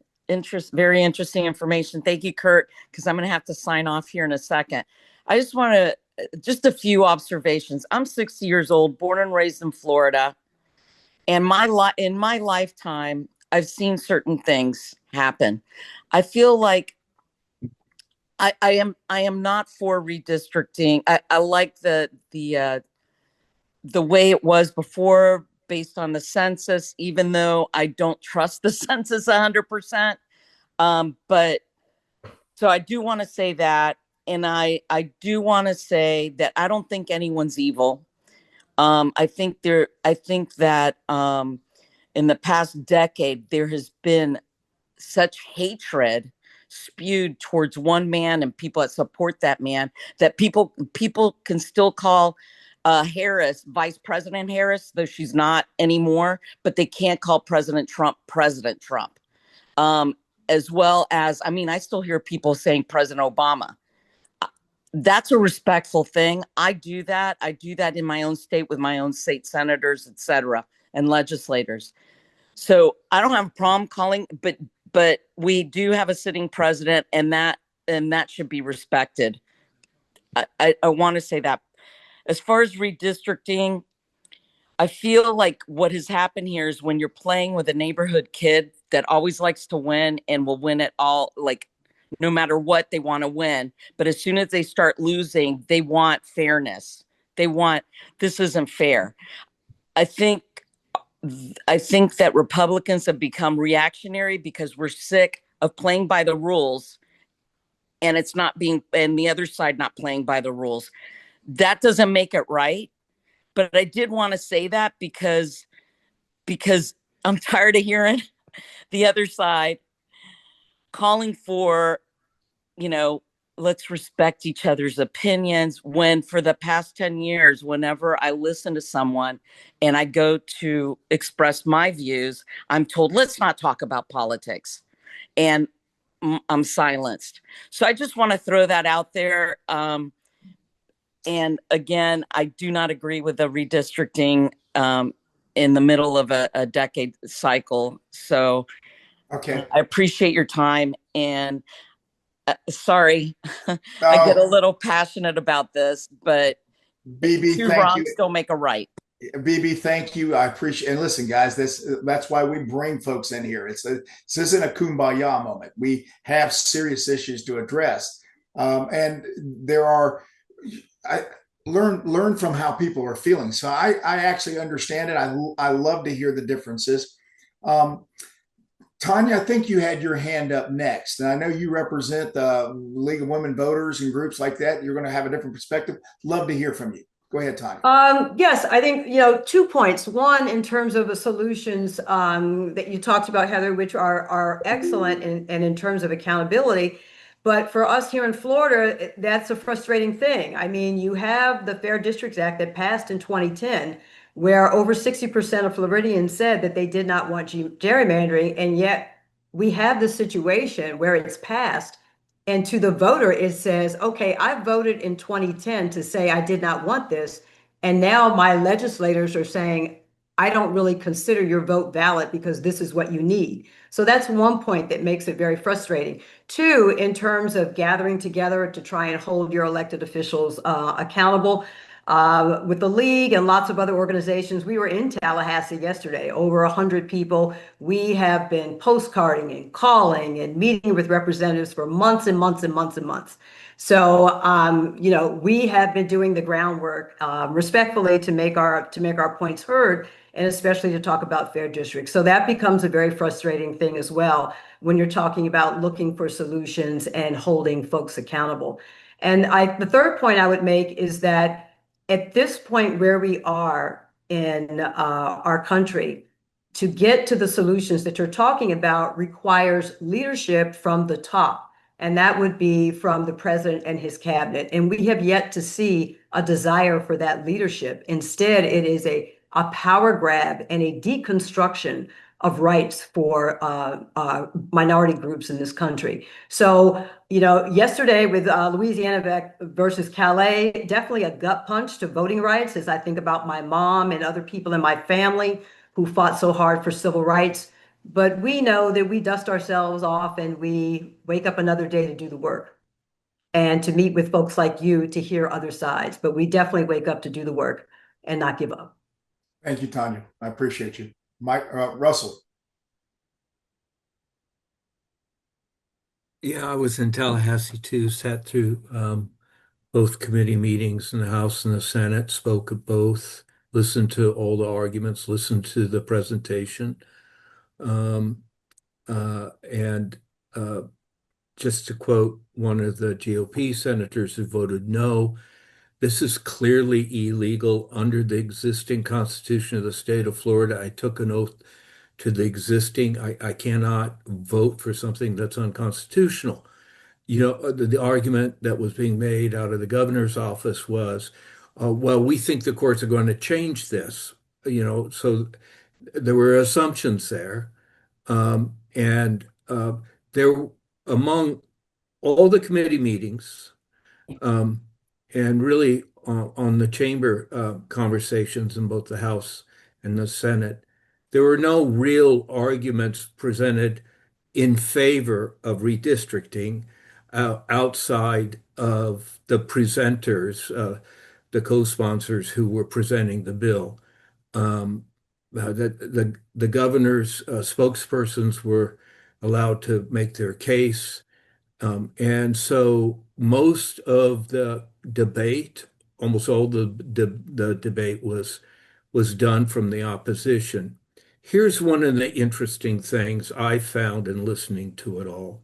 Very interesting information. Thank you, Kurt, because I'm going to have to sign off here in a second. I just want to, just a few observations. I'm 60 years old, born and raised in Florida. And in my lifetime, I've seen certain things happen. I feel like I am not for redistricting. I like the way it was before, based on the census, even though I don't trust the census 100%. But so I do want to say that. And I do want to say that I don't think anyone's evil. I think that in the past decade, there has been such hatred spewed towards one man and people that support that man that people can still call Harris, Vice President Harris, though she's not anymore, but they can't call President Trump President Trump. As well as, I still hear people saying President Obama. That's a respectful thing. I do that in my own state with my own state senators, et cetera, and legislators. So I don't have a problem calling, but we do have a sitting president, and that should be respected. I want to say that. As far as redistricting, I feel like what has happened here is when you're playing with a neighborhood kid that always likes to win and will win it all, like no matter what, they want to win. But as soon as they start losing, they want fairness. This isn't fair. I think that Republicans have become reactionary because we're sick of playing by the rules and and the other side not playing by the rules. That doesn't make it right. But I did want to say that because I'm tired of hearing the other side calling for, let's respect each other's opinions, when for the past 10 years, whenever I listen to someone and I go to express my views, I'm told, let's not talk about politics. And I'm silenced. So I just want to throw that out there. And again, I do not agree with the redistricting in the middle of a decade cycle. So Okay. I appreciate your time. And sorry, I get a little passionate about this, but Bibi, two thank you. wrongs don't make a right. Bibi, thank you. I appreciate. And listen, guys, that's why we bring folks in here. This isn't a kumbaya moment. We have serious issues to address, and there are. I learn from how people are feeling. So I actually understand it. I love to hear the differences. Tanya, I think you had your hand up next, and I know you represent the League of Women Voters and groups like that. You're going to have a different perspective. Love to hear from you. Go ahead, Tanya. Yes, I think, 2 points. One, in terms of the solutions that you talked about, Heather, which are excellent and in terms of accountability. But for us here in Florida, that's a frustrating thing. I mean, you have the Fair Districts Act that passed in 2010, where over 60% of Floridians said that they did not want gerrymandering, and yet we have this situation where it's passed And to the voter, it says, okay, I voted in 2010 to say I did not want this. And now my legislators are saying, I don't really consider your vote valid because this is what you need. So that's one point that makes it very frustrating. Two, in terms of gathering together to try and hold your elected officials accountable, with the league and lots of other organizations. We were in Tallahassee yesterday, over 100 people. We have been postcarding and calling and meeting with representatives for months and months and months and months. So, we have been doing the groundwork respectfully to make our points heard, and especially to talk about fair districts. So that becomes a very frustrating thing as well when you're talking about looking for solutions and holding folks accountable. And the third point I would make is that at this point where we are in our country, to get to the solutions that you're talking about requires leadership from the top. And that would be from the president and his cabinet. And we have yet to see a desire for that leadership. Instead, it is a power grab and a deconstruction of rights for minority groups in this country. So, yesterday with Louisiana versus Calais, definitely a gut punch to voting rights as I think about my mom and other people in my family who fought so hard for civil rights. But we know that we dust ourselves off and we wake up another day to do the work and to meet with folks like you to hear other sides. But we definitely wake up to do the work and not give up. Thank you, Tanya. I appreciate you. Mike, Russell. Yeah, I was in Tallahassee too, sat through both committee meetings in the House and the Senate, spoke at both, listened to all the arguments, listened to the presentation. Um, and just to quote one of the GOP senators who voted no, this is clearly illegal under the existing Constitution of the state of Florida. I took an oath to the existing. I cannot vote for something that's unconstitutional. The argument that was being made out of the governor's office was, well, we think the courts are going to change this. So there were assumptions there. And there, among all the committee meetings, um, and really on the chamber conversations in both the House and the Senate, there were no real arguments presented in favor of redistricting outside of the presenters, the co-sponsors who were presenting the bill. The governor's spokespersons were allowed to make their case. And so most of the debate, almost all the debate was done from the opposition. Here's one of the interesting things I found in listening to it all,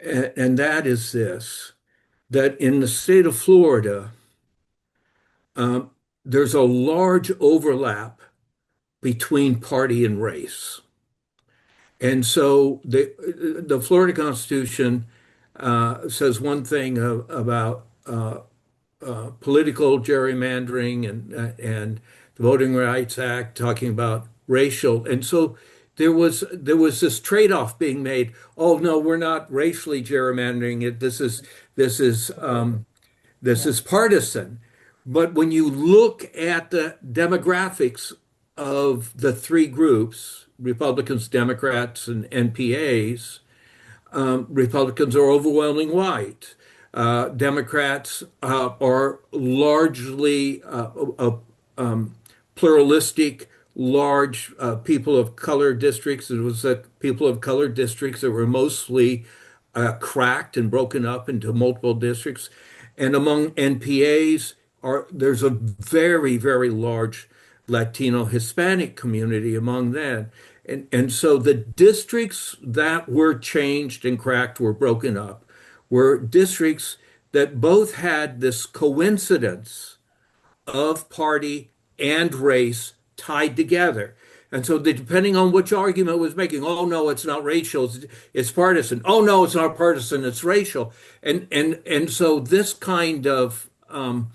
and that is this, that in the state of Florida, um, there's a large overlap between party and race. And so the Florida Constitution says one thing about political gerrymandering and the Voting Rights Act talking about racial. And so there was this trade-off being made. Oh no, we're not racially gerrymandering it. This is partisan. But when you look at the demographics of the three groups, Republicans, Democrats, and NPAs, Republicans are overwhelmingly white. Democrats are largely pluralistic, large people of color districts. It was people of color districts that were mostly cracked and broken up into multiple districts. And among NPAs, there's a very, very large Latino Hispanic community among them. And so the districts that were changed and cracked were broken up, were districts that both had this coincidence of party and race tied together. And so depending on which argument was making, oh no, it's not racial, it's partisan. Oh no, it's not partisan, it's racial. And so this kind of a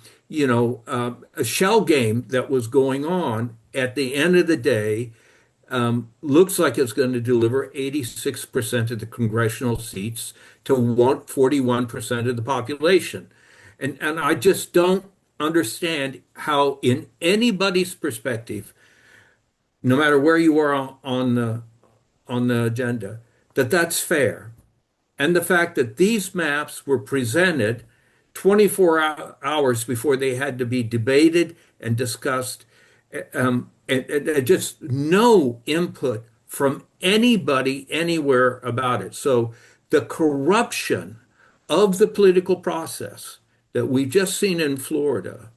shell game that was going on at the end of the day looks like it's going to deliver 86% of the congressional seats to 41% of the population. And I just don't understand how, in anybody's perspective, no matter where you are on the agenda, that that's fair. And the fact that these maps were presented 24 hours before they had to be debated and discussed, and just no input from anybody anywhere about it. So the corruption of the political process that we've just seen in Florida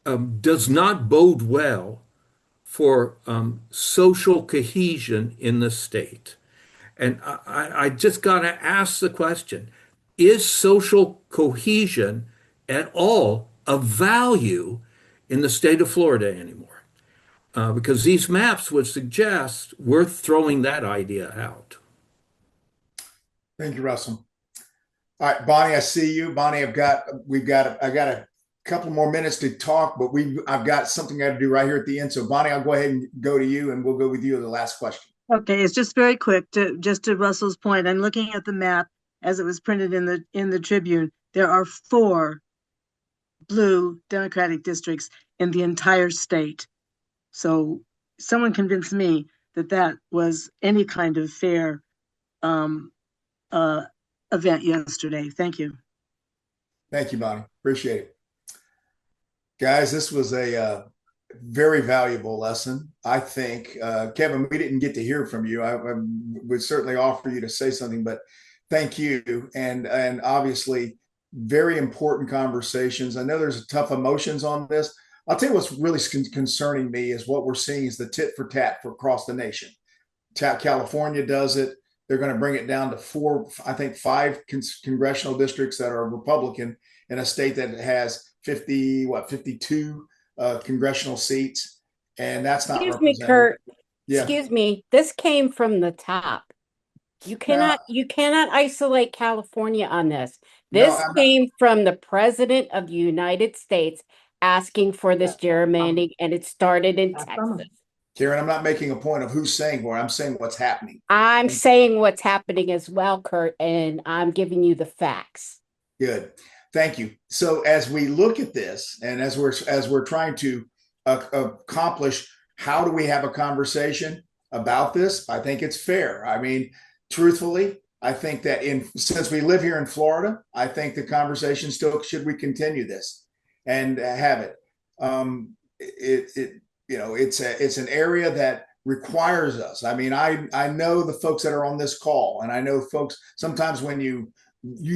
does not bode well for social cohesion in the state. And I just got to ask the question, is social cohesion at all of value in the state of Florida anymore? Because these maps would suggest we're throwing that idea out. Thank you, Russell. All right, Bonnie, I see you. Bonnie, I got a couple more minutes to talk, but I've got something I got to do right here at the end. So Bonnie, I'll go ahead and go to you, and we'll go with you as the last question. Okay, it's just very quick to Russell's point. I'm looking at the map as it was printed in the Tribune. There are 4 blue Democratic districts in the entire state. So someone convinced me that that was any kind of fair event yesterday. Thank you. Thank you, Bonnie. Appreciate it. Guys, this was a very valuable lesson. I think, Kevin, we didn't get to hear from you. I would certainly offer you to say something, but thank you. And obviously, very important conversations. I know there's tough emotions on this. I'll tell you what's really concerning me is what we're seeing is the tit for tat for across the nation. California does it. They're going to bring it down to 4, I think 5 congressional districts that are Republican in a state that has 52 congressional seats, and that's not Excuse me, represented. Kurt. Yeah. Excuse me. This came from the top. You cannot isolate California on this. This came from the President of the United States asking for this gerrymandering, and it started in Texas. Karen, I'm not making a point of who's saying what. I'm saying what's happening. I'm saying what's happening as well, Kurt, and I'm giving you the facts. Good. Thank you. So as we look at this, and as we're trying to accomplish, how do we have a conversation about this? I think it's fair. I mean, truthfully, I think that since we live here in Florida, I think the conversation still should we continue this and have it. It's an area that requires us. I mean, I know the folks that are on this call, and I know folks sometimes when you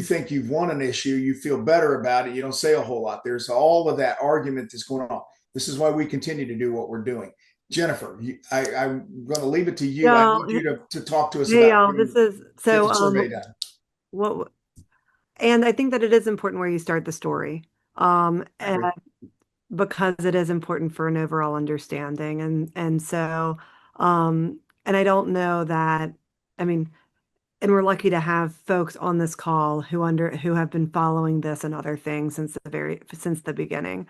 think you've won an issue, you feel better about it. You don't say a whole lot. There's all of that argument that's going on. This is why we continue to do what we're doing. Jennifer, I'm going to leave it to you. I need you to talk to us about this is so the survey done. And I think that it is important where you start the story, and because it is important for an overall understanding, and so and I don't know that, I mean, and we're lucky to have folks on this call who have been following this and other things since the beginning.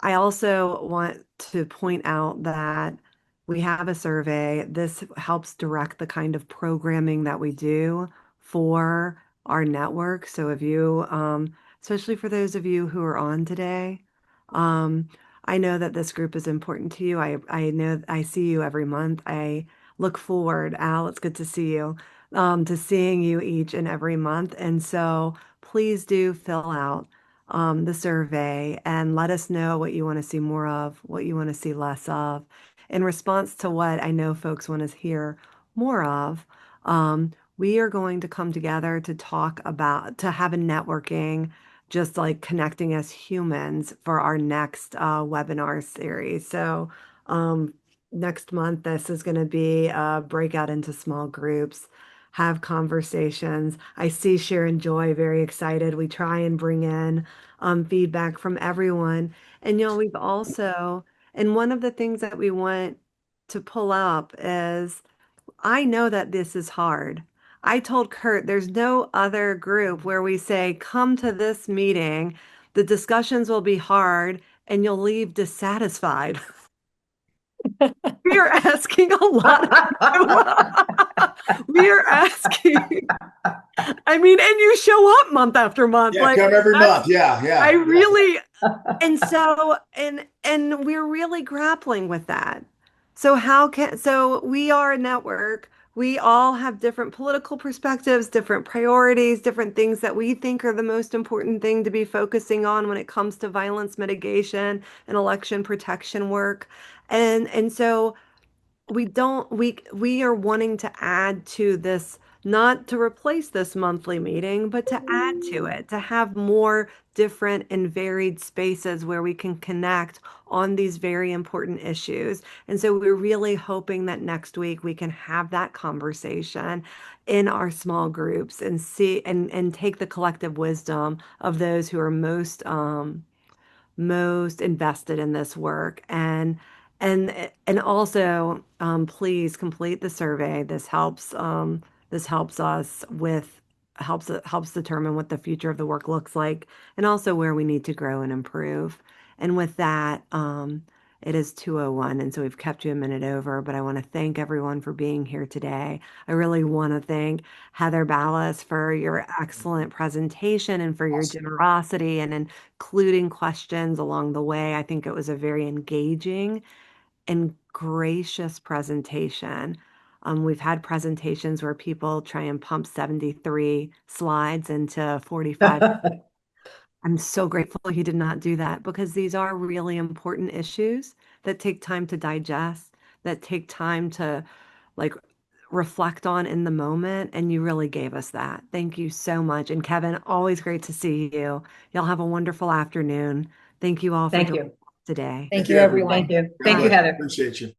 I also want to point out that we have a survey. This helps direct the kind of programming that we do for our network. So if you, especially for those of you who are on today, I know that this group is important to you. I know I see you every month. I look forward, Al, it's good to see you, to seeing you each and every month. And so please do fill out the survey and let us know what you want to see more of, what you want to see less of. In response to what I know folks want to hear more of, we are going to come together to to have a networking, just like connecting as humans for our next webinar series. So next month, this is going to be a breakout into small groups, have conversations. I see Sharon Joy very excited. We try and bring in feedback from everyone. And, we've also, and one of the things that we want to pull up is, I know that this is hard. I told Kurt, there's no other group where we say, come to this meeting, the discussions will be hard, and you'll leave dissatisfied. we are asking a lot of you. We are asking. I mean, and you show up month after month. Yeah, Like come every that's- month. Yeah, yeah. I yeah. really, and so, and we're really grappling with that. So we are a network. We all have different political perspectives, different priorities, different things that we think are the most important thing to be focusing on when it comes to violence mitigation and election protection work. And so we are wanting to add to this, not to replace this monthly meeting, but to add to it, to have more different and varied spaces where we can connect on these very important issues. And so we're really hoping that next week we can have that conversation in our small groups and see and take the collective wisdom of those who are most invested in this work, and also please complete the survey. This helps us with helps determine what the future of the work looks like, and also where we need to grow and improve. And with that, it is 2:01, and so we've kept you a minute over, but I want to thank everyone for being here today. I really want to thank Heather Balas for your excellent presentation and for your generosity and including questions along the way. I think it was a very engaging and gracious presentation. We've had presentations where people try and pump 73 slides into 45. I'm so grateful he did not do that, because these are really important issues that take time to digest, that take time to like reflect on in the moment. And you really gave us that. Thank you so much. And Kevin, always great to see you. Y'all have a wonderful afternoon. Thank you all for Thank joining you. us today. Thank you, everyone. Thank you. God Thank you, bless. Heather. Appreciate you.